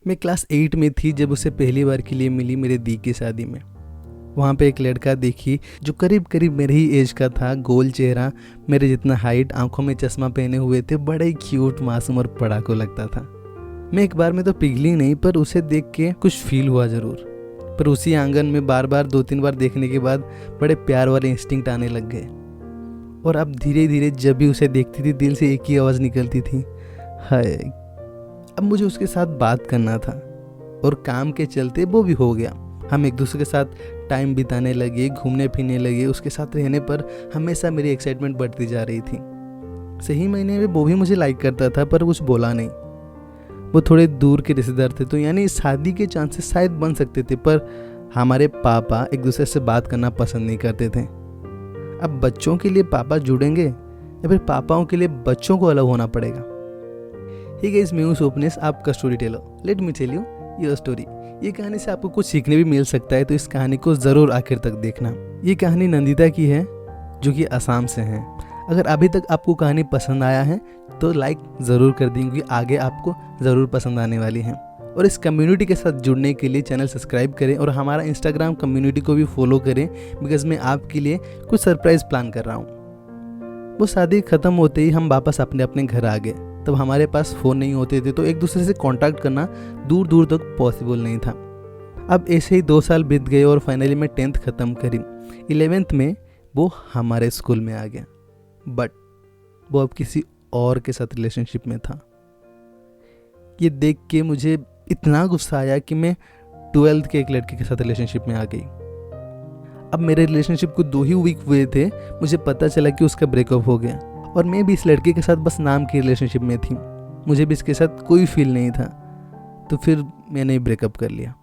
मैं क्लास 8 में थी जब उसे पहली बार के लिए मिली मेरे दी की शादी में। वहाँ पे एक लड़का देखी जो करीब करीब मेरे ही एज का था, गोल चेहरा, मेरे जितना हाइट, आंखों में चश्मा पहने हुए थे, बड़ा ही क्यूट, मासूम और पढ़ाकू लगता था। मैं एक बार में तो पिघली नहीं, पर उसे देख के कुछ फील हुआ ज़रूर। पर उसी आंगन में बार बार 2-3 बार देखने के बाद बड़े प्यार वाले इंस्टिंक्ट आने लग गए। और अब धीरे धीरे जब भी उसे देखती थी दिल से एक ही आवाज़ निकलती थी, हाय। अब मुझे उसके साथ बात करना था और काम के चलते वो भी हो गया। हम एक दूसरे के साथ टाइम बिताने लगे, घूमने फिरने लगे। उसके साथ रहने पर हमेशा मेरी एक्साइटमेंट बढ़ती जा रही थी। सही महीने में वो भी मुझे लाइक करता था, पर कुछ बोला नहीं। वो थोड़े दूर के रिश्तेदार थे, तो यानी शादी के चांसेस शायद बन सकते थे, पर हमारे पापा एक दूसरे से बात करना पसंद नहीं करते थे। अब बच्चों के लिए पापा जुड़ेंगे या फिर पापाओं के लिए बच्चों को अलग होना पड़ेगा। हे गाइस, मैं हूं स्वप्नेश, आपका story teller. Let me tell you your story. ये कहानी से आपको कुछ सीखने भी मिल सकता है, तो इस कहानी को ज़रूर आखिर तक देखना। ये कहानी नंदिता की है, जो कि असम से है। अगर अभी तक आपको कहानी पसंद आया है तो लाइक ज़रूर कर देंगे, आगे आपको ज़रूर पसंद आने वाली है। और इस कम्युनिटी के साथ जुड़ने के लिए चैनल सब्सक्राइब करें और हमारा इंस्टाग्राम कम्युनिटी को भी फॉलो करें, बिकॉज मैं आपके लिए कुछ सरप्राइज़ प्लान कर रहा हूँ। वो शादी ख़त्म होते ही हम वापस अपने अपने घर आ गए। तब हमारे पास फ़ोन नहीं होते थे, तो एक दूसरे से कांटेक्ट करना दूर दूर तक पॉसिबल नहीं था। अब ऐसे ही 2 साल बीत गए और फाइनली मैं 10th ख़त्म करी। 11th में वो हमारे स्कूल में आ गया, बट वो अब किसी और के साथ रिलेशनशिप में था। ये देख के मुझे इतना गुस्सा आया कि मैं 12th के एक लड़के के साथ रिलेशनशिप में आ गई। अब मेरे रिलेशनशिप को 2 ही वीक हुए थे, मुझे पता चला कि उसका ब्रेकअप हो गया और मैं भी इस लड़के के साथ बस नाम की रिलेशनशिप में थी। मुझे भी इसके साथ कोई फील नहीं था, तो फिर मैंने ब्रेकअप कर लिया।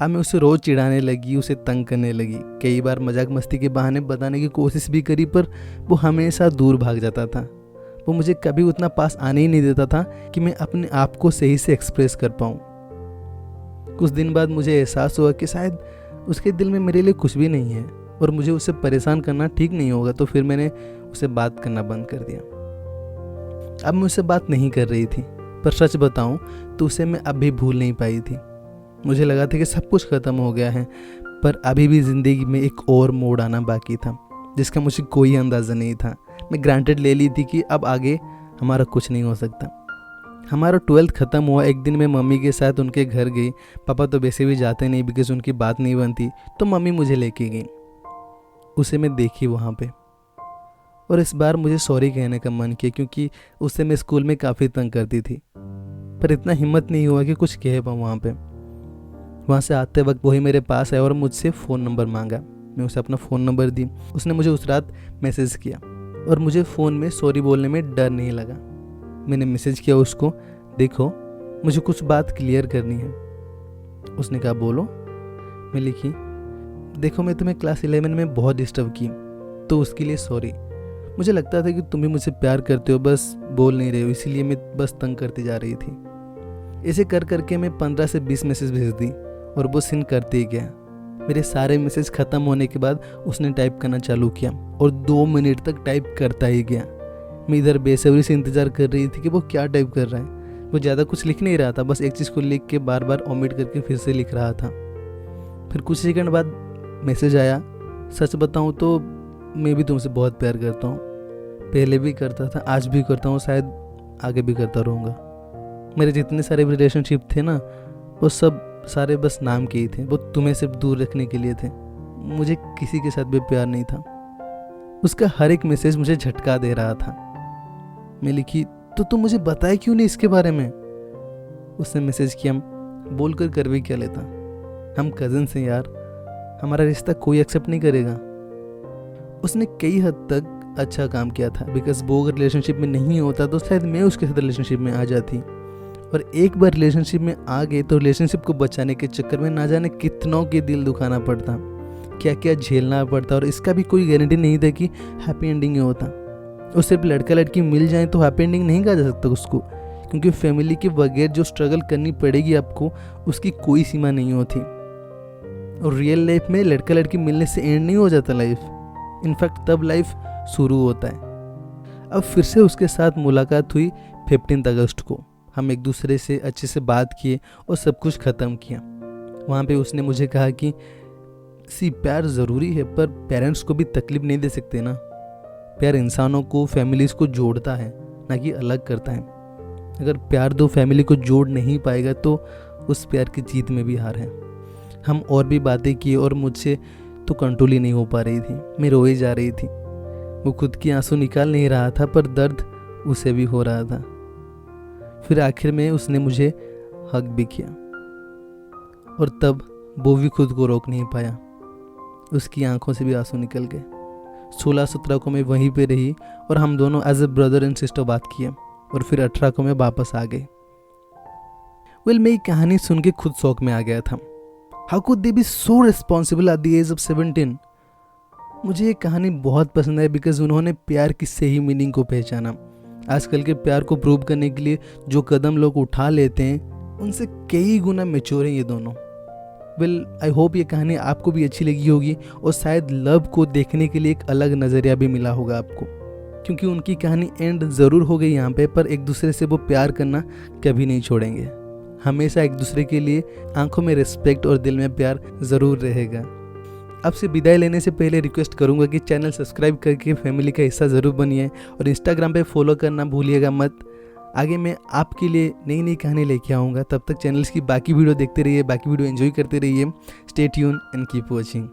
अब मैं उसे रोज़ चिढ़ाने लगी, उसे तंग करने लगी। कई बार मजाक मस्ती के बहाने बताने की कोशिश भी करी, पर वो हमेशा दूर भाग जाता था। वो मुझे कभी उतना पास आने ही नहीं देता था कि मैं अपने आप को सही से एक्सप्रेस कर पाऊँ। कुछ दिन बाद मुझे एहसास हुआ कि शायद उसके दिल में मेरे लिए कुछ भी नहीं है और मुझे उसे परेशान करना ठीक नहीं होगा, तो फिर मैंने उसे बात करना बंद कर दिया। अब मैं उससे बात नहीं कर रही थी, पर सच बताऊं तो उसे मैं अब भी भूल नहीं पाई थी। मुझे लगा था कि सब कुछ ख़त्म हो गया है, पर अभी भी ज़िंदगी में एक और मोड़ आना बाकी था, जिसका मुझे कोई अंदाज़ा नहीं था। मैं ग्रांटेड ले ली थी कि अब आगे हमारा कुछ नहीं हो सकता। हमारा 12th ख़त्म हुआ। एक दिन मैं मम्मी के साथ उनके घर गई। पापा तो वैसे भी जाते नहीं, बिकॉज उनकी बात नहीं बनती, तो मम्मी मुझे लेके गई। उसे मैं देखी वहाँ पे, और इस बार मुझे सॉरी कहने का मन किया, क्योंकि उससे मैं स्कूल में काफ़ी तंग करती थी, पर इतना हिम्मत नहीं हुआ कि कुछ कह पाऊँ वहाँ पे। वहाँ से आते वक्त वही मेरे पास आया और मुझसे फ़ोन नंबर मांगा। मैं उसे अपना फ़ोन नंबर दी। उसने मुझे उस रात मैसेज किया और मुझे फ़ोन में सॉरी बोलने में डर नहीं लगा। मैंने मैसेज किया उसको, देखो मुझे कुछ बात क्लियर करनी है। उसने कहा बोलो। मैं लिखी, देखो मैं तुम्हें क्लास 11 में बहुत डिस्टर्ब की, तो उसके लिए सॉरी। मुझे लगता था कि तुम भी मुझसे प्यार करते हो, बस बोल नहीं रहे हो, इसीलिए मैं बस तंग करती जा रही थी। ऐसे कर करके मैं 15 से 20 मैसेज भेज दी और वो सीन करते ही गया। मेरे सारे मैसेज ख़त्म होने के बाद उसने टाइप करना चालू किया और 2 मिनट तक टाइप करता ही गया। मैं इधर बेसब्री से इंतज़ार कर रही थी कि वो क्या टाइप कर रहा है। वो ज़्यादा कुछ लिख नहीं रहा था, बस एक चीज़ को लिख के बार बार ओमिट करके फिर से लिख रहा था। फिर कुछ सेकंड बाद मैसेज आया, सच बताऊँ तो मैं भी तुमसे बहुत प्यार करता हूँ। पहले भी करता था, आज भी करता हूँ, शायद आगे भी करता रहूँगा। मेरे जितने सारे रिलेशनशिप थे ना, वो सब सारे बस नाम के ही थे। वो तुम्हें सिर्फ दूर रखने के लिए थे। मुझे किसी के साथ भी प्यार नहीं था। उसका हर एक मैसेज मुझे झटका दे रहा था। मैं लिखी, तो तुम मुझे बताए क्यों नहीं इसके बारे में? उसने मैसेज किया, बोल कर भी क्या लेता, हम कज़न हैं यार, हमारा रिश्ता कोई एक्सेप्ट नहीं करेगा। उसने कई हद तक अच्छा काम किया था, बिकॉज वो अगर रिलेशनशिप में नहीं होता तो शायद मैं उसके साथ रिलेशनशिप में आ जाती। और एक बार रिलेशनशिप में आ गए तो रिलेशनशिप को बचाने के चक्कर में ना जाने कितनों के दिल दुखाना पड़ता, क्या क्या झेलना पड़ता, और इसका भी कोई गारंटी नहीं था कि हैप्पी एंडिंग होता। और सिर्फ लड़का लड़की मिल जाए तो हैप्पी एंडिंग नहीं कहा जा सकता उसको, क्योंकि फैमिली के बगैर जो स्ट्रगल करनी पड़ेगी आपको, उसकी कोई सीमा नहीं होती। और रियल लाइफ में लड़का लड़की मिलने से एंड नहीं हो जाता लाइफ, इनफैक्ट तब लाइफ शुरू होता है। अब फिर से उसके साथ मुलाकात हुई 15 अगस्त को। हम एक दूसरे से अच्छे से बात किए और सब कुछ ख़त्म किया। वहाँ पे उसने मुझे कहा कि प्यार ज़रूरी है पर पेरेंट्स को भी तकलीफ़ नहीं दे सकते ना। प्यार इंसानों को, फैमिलीज़ को जोड़ता है, ना कि अलग करता है। अगर प्यार दो फैमिली को जोड़ नहीं पाएगा तो उस प्यार की जीत में भी हार है। हम और भी बातें किए और मुझसे तो कंट्रोल ही नहीं हो पा रही थी, मैं रोए जा रही थी। वो खुद की आंसू निकाल नहीं रहा था पर दर्द उसे भी हो रहा था। फिर आखिर में उसने मुझे हग भी किया और तब वो भी खुद को रोक नहीं पाया, उसकी आंखों से भी आंसू निकल गए। 16-17 को मैं वहीं पे रही और हम दोनों as a brother and sister बात किए और फिर 18 को मैं वापस आ गई। मैं ये कहानी सुन के खुद शौक में आ गया था। How could they be so responsible at the age of 17। मुझे ये कहानी बहुत पसंद है बिकॉज उन्होंने प्यार की सही मीनिंग को पहचाना। आजकल के प्यार को प्रूव करने के लिए जो कदम लोग उठा लेते हैं उनसे कई गुना मैच्योर हैं ये दोनों। आई होप ये कहानी आपको भी अच्छी लगी होगी और शायद लव को देखने के लिए एक अलग नज़रिया भी मिला होगा आपको, क्योंकि उनकी कहानी एंड ज़रूर हो गई यहाँ पे, पर एक दूसरे से वो प्यार करना कभी नहीं छोड़ेंगे। हमेशा एक दूसरे के लिए आंखों में रिस्पेक्ट और दिल में प्यार ज़रूर रहेगा। आपसे विदाई लेने से पहले रिक्वेस्ट करूँगा कि चैनल सब्सक्राइब करके फैमिली का हिस्सा ज़रूर बनिए और इंस्टाग्राम पे फॉलो करना भूलिएगा मत। आगे मैं आपके लिए नई नई कहानी लेके आऊँगा। तब तक चैनल्स की बाकी वीडियो देखते रहिए, बाकी वीडियो एंजॉय करते रहिए। Stay tune and keep watching.